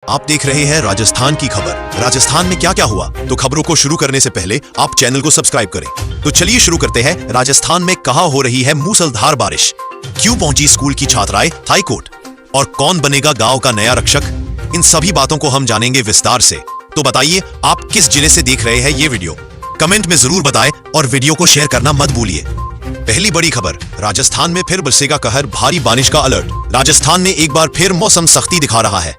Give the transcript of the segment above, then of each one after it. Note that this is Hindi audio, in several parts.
आप देख रहे हैं राजस्थान की खबर। राजस्थान में क्या क्या हुआ, तो खबरों को शुरू करने से पहले आप चैनल को सब्सक्राइब करें। तो चलिए शुरू करते हैं। राजस्थान में कहां हो रही है मूसलाधार बारिश, क्यों पहुंची स्कूल की छात्राएं हाई कोर्ट, और कौन बनेगा गांव का नया रक्षक, इन सभी बातों को हम जानेंगे विस्तार से। तो बताइए आप किस जिले से देख रहे हैं ये वीडियो, कमेंट में जरूर बताएं और वीडियो को शेयर करना मत भूलिए। पहली बड़ी खबर, राजस्थान में फिर बरसेगा कहर, भारी बारिश का अलर्ट। राजस्थान में एक बार फिर मौसम सख्ती दिखा रहा है।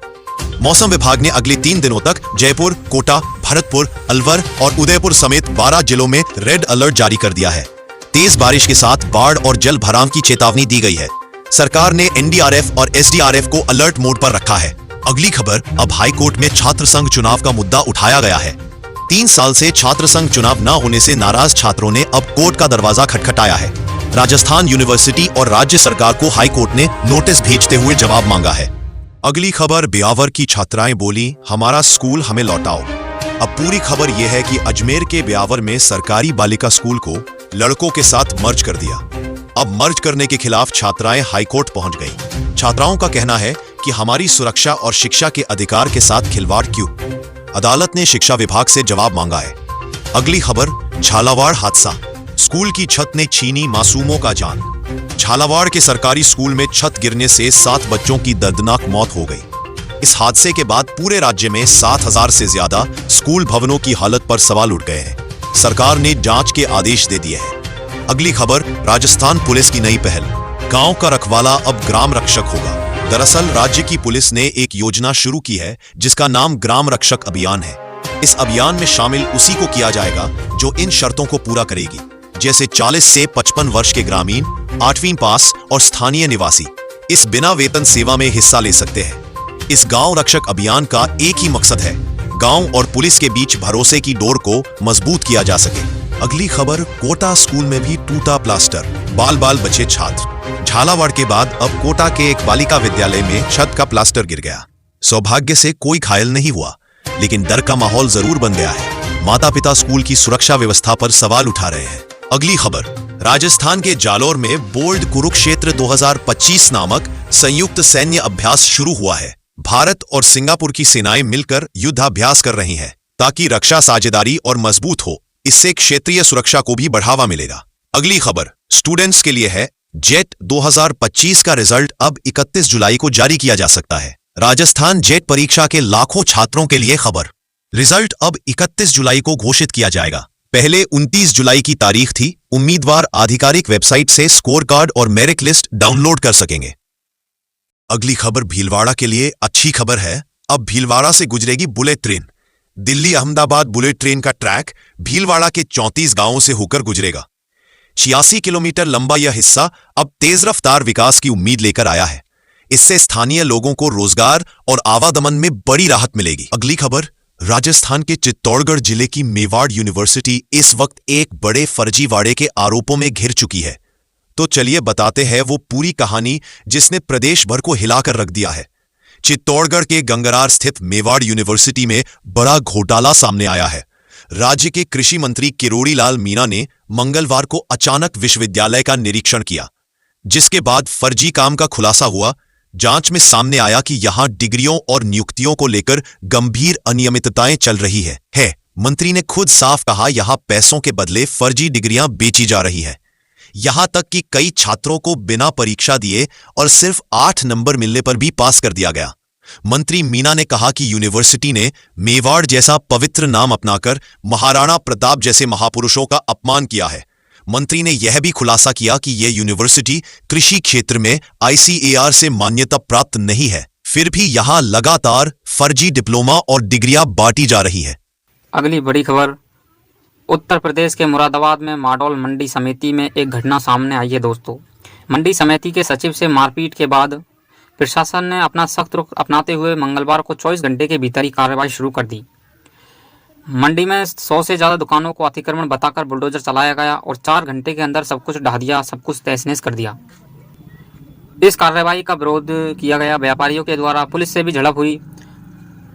मौसम विभाग ने अगले 3 दिनों तक जयपुर, कोटा, भरतपुर, अलवर और उदयपुर समेत 12 जिलों में रेड अलर्ट जारी कर दिया है। तेज बारिश के साथ बाढ़ और जल भराव की चेतावनी दी गई है। सरकार ने एनडीआरएफ और एसडीआरएफ को अलर्ट मोड पर रखा है। अगली खबर, अब हाई कोर्ट में छात्र संघ चुनाव का मुद्दा उठाया गया है। 3 साल से छात्र संघ चुनाव न होने से नाराज छात्रों ने अब कोर्ट का दरवाजा खटखटाया है। राजस्थान यूनिवर्सिटी और राज्य सरकार को हाई कोर्ट ने नोटिस भेजते हुए जवाब मांगा है। अगली खबर, ब्यावर की छात्राएं बोली, हमारा स्कूल हमें लौटाओ। अब पूरी खबर यह है कि अजमेर के ब्यावर में सरकारी बालिका स्कूल को लड़कों के साथ मर्ज कर दिया। अब मर्ज करने के खिलाफ छात्राएं हाईकोर्ट पहुंच गई। छात्राओं का कहना है कि हमारी सुरक्षा और शिक्षा के अधिकार के साथ खिलवाड़ क्यों। अदालत ने शिक्षा विभाग से जवाब मांगा है। अगली खबर, झालावाड़ हादसा, स्कूल की छत ने छीनी मासूमों का जान। झालावाड़ के सरकारी स्कूल में छत गिरने से 7 बच्चों की दर्दनाक मौत हो गई। इस हादसे के बाद पूरे राज्य में 7,000 से ज्यादा स्कूल भवनों की हालत पर सवाल उठ गए हैं। सरकार ने जांच के आदेश दे दिए हैं। अगली खबर, राजस्थान पुलिस की नई पहल, गांव का रखवाला अब ग्राम रक्षक होगा। दरअसल राज्य की पुलिस ने एक योजना शुरू की है जिसका नाम ग्राम रक्षक अभियान है। इस अभियान में शामिल उसी को किया जाएगा जो इन शर्तों को पूरा करेगी, जैसे 40 से 55 वर्ष के ग्रामीण, 8वीं पास और स्थानीय निवासी इस बिना वेतन सेवा में हिस्सा ले सकते हैं। इस गांव रक्षक अभियान का एक ही मकसद है, गांव और पुलिस के बीच भरोसे की डोर को मजबूत किया जा सके। अगली खबर, कोटा स्कूल में भी टूटा प्लास्टर, बाल बाल बचे छात्र। झालावाड़ के बाद अब कोटा के एक बालिका विद्यालय में छत का प्लास्टर गिर गया। सौभाग्य से कोई घायल नहीं हुआ, लेकिन डर का माहौल जरूर बन गया है। माता पिता स्कूल की सुरक्षा व्यवस्था पर सवाल उठा रहे हैं। अगली खबर, राजस्थान के जालोर में बोल्ड कुरुक्षेत्र 2025 नामक संयुक्त सैन्य अभ्यास शुरू हुआ है। भारत और सिंगापुर की सेनाएं मिलकर युद्धाभ्यास कर रही हैं ताकि रक्षा साझेदारी और मजबूत हो। इससे क्षेत्रीय सुरक्षा को भी बढ़ावा मिलेगा। अगली खबर स्टूडेंट्स के लिए है। जेट 2025 का रिजल्ट अब 31 जुलाई को जारी किया जा सकता है। राजस्थान जेट परीक्षा के लाखों छात्रों के लिए खबर, रिजल्ट अब 31 जुलाई को घोषित किया जाएगा। पहले 29 जुलाई की तारीख थी। उम्मीदवार आधिकारिक वेबसाइट से स्कोर कार्ड और मेरिट लिस्ट डाउनलोड कर सकेंगे। अगली खबर भीलवाड़ा के लिए अच्छी खबर है। अब भीलवाड़ा से गुजरेगी bullet train. Delhi Ahmedabad bullet train का ट्रैक भीलवाड़ा के 34 गांवों से होकर गुजरेगा। 86 किलोमीटर लंबा यह हिस्सा अब तेज रफ्तार विकास की उम्मीद लेकर आया है। इससे स्थानीय लोगों को रोजगार और आवागमन में बड़ी राहत मिलेगी। अगली खबर, राजस्थान के चित्तौड़गढ़ जिले की मेवाड़ यूनिवर्सिटी इस वक्त एक बड़े फर्जीवाड़े के आरोपों में घिर चुकी है। तो चलिए बताते हैं वो पूरी कहानी जिसने प्रदेश भर को हिलाकर रख दिया है। चित्तौड़गढ़ के गंगरार स्थित मेवाड़ यूनिवर्सिटी में बड़ा घोटाला सामने आया है। राज्य के कृषि मंत्री किरोड़ी लाल मीणा ने मंगलवार को अचानक विश्वविद्यालय का निरीक्षण किया, जिसके बाद फर्जी काम का खुलासा हुआ। जांच में सामने आया कि यहां डिग्रियों और नियुक्तियों को लेकर गंभीर अनियमितताएं चल रही है। मंत्री ने खुद साफ कहा, यहां पैसों के बदले फर्जी डिग्रियां बेची जा रही है। यहां तक कि कई छात्रों को बिना परीक्षा दिए और सिर्फ 8 नंबर मिलने पर भी पास कर दिया गया। मंत्री मीणा ने कहा कि यूनिवर्सिटी ने मेवाड़ जैसा पवित्र नाम अपनाकर महाराणा प्रताप जैसे महापुरुषों का अपमान किया है। मंत्री ने यह भी खुलासा किया कि यह यूनिवर्सिटी कृषि क्षेत्र में ICAR से मान्यता प्राप्त नहीं है, फिर भी यहां लगातार फर्जी डिप्लोमा और डिग्रियां बांटी जा रही है। अगली बड़ी खबर, उत्तर प्रदेश के मुरादाबाद में माडोल मंडी समिति में एक घटना सामने आई है। दोस्तों, मंडी समिति के सचिव से मारपीट के बाद प्रशासन ने अपना सख्त रुख अपनाते हुए मंगलवार को 24 घंटे के भीतर ही कार्रवाई शुरू कर दी। मंडी में 100 से ज़्यादा दुकानों को अतिक्रमण बताकर बुलडोजर चलाया गया और 4 घंटे के अंदर सब कुछ ढहा दिया, सब कुछ तहस-नहस कर दिया। इस कार्रवाई का विरोध किया गया। व्यापारियों के द्वारा पुलिस से भी झड़प हुई।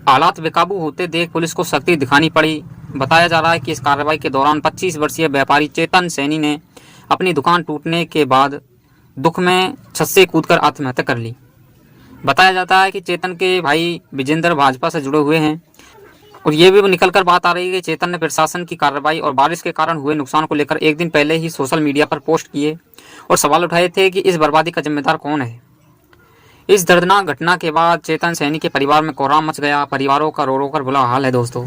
हालात बेकाबू होते देख पुलिस को सख्ती दिखानी पड़ी। बताया जा रहा है कि इस कार्रवाई के दौरान 25 वर्षीय व्यापारी चेतन सैनी ने अपनी दुकान टूटने के बाद दुख में छत से कूदकर आत्महत्या कर ली। बताया जाता है कि चेतन के भाई विजेंद्र भाजपा से जुड़े हुए हैं और ये भी निकलकर बात आ रही है कि चेतन ने प्रशासन की कार्रवाई और बारिश के कारण हुए नुकसान को लेकर एक दिन पहले ही सोशल मीडिया पर पोस्ट किए और सवाल उठाए थे कि इस बर्बादी का जिम्मेदार कौन है। इस दर्दनाक घटना के बाद चेतन सैनी के परिवार में कोहराम मच गया। परिवारों का रो रो कर बुरा हाल है दोस्तों,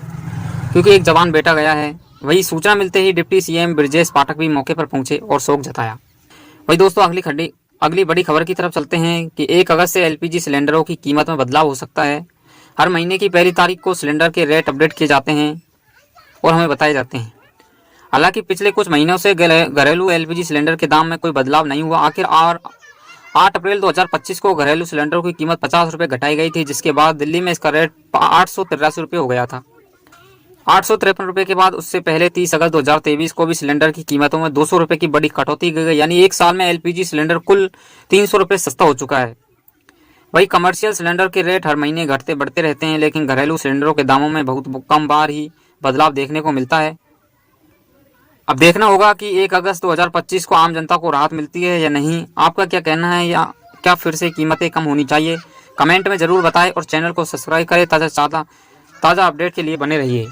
क्योंकि एक जवान बेटा गया है। वही सूचना मिलते ही डिप्टी सीएम ब्रजेश पाठक भी मौके पर पहुंचे और शोक जताया। वही दोस्तों अगली बड़ी खबर की तरफ चलते हैं कि 1 अगस्त से एलपीजी सिलेंडरों की कीमत में बदलाव हो सकता है। हर महीने की पहली तारीख को सिलेंडर के रेट अपडेट किए जाते हैं और हमें बताए जाते हैं। हालांकि पिछले कुछ महीनों से घरेलू एलपीजी सिलेंडर के दाम में कोई बदलाव नहीं हुआ। आखिर 8 अप्रैल 2025 को घरेलू सिलेंडर की कीमत 50 रुपये घटाई गई थी, जिसके बाद दिल्ली में इसका रेट 883 रुपये हो गया था। 853 रुपये के बाद उससे पहले 30 अगस्त 2023 को भी सिलेंडर की कीमतों में 200 रुपये की बड़ी कटौती की गई, यानी एक साल में एलपीजी सिलेंडर कुल 300 रुपये सस्ता हो चुका है। वही कमर्शियल सिलेंडर के रेट हर महीने घटते बढ़ते रहते हैं, लेकिन घरेलू सिलेंडरों के दामों में बहुत कम बार ही बदलाव देखने को मिलता है। अब देखना होगा कि 1 अगस्त 2025 को आम जनता को राहत मिलती है या नहीं। आपका क्या कहना है, या क्या फिर से कीमतें कम होनी चाहिए? कमेंट में ज़रूर बताएं और चैनल को सब्सक्राइब करें ताज़ा अपडेट के लिए बने रहिए।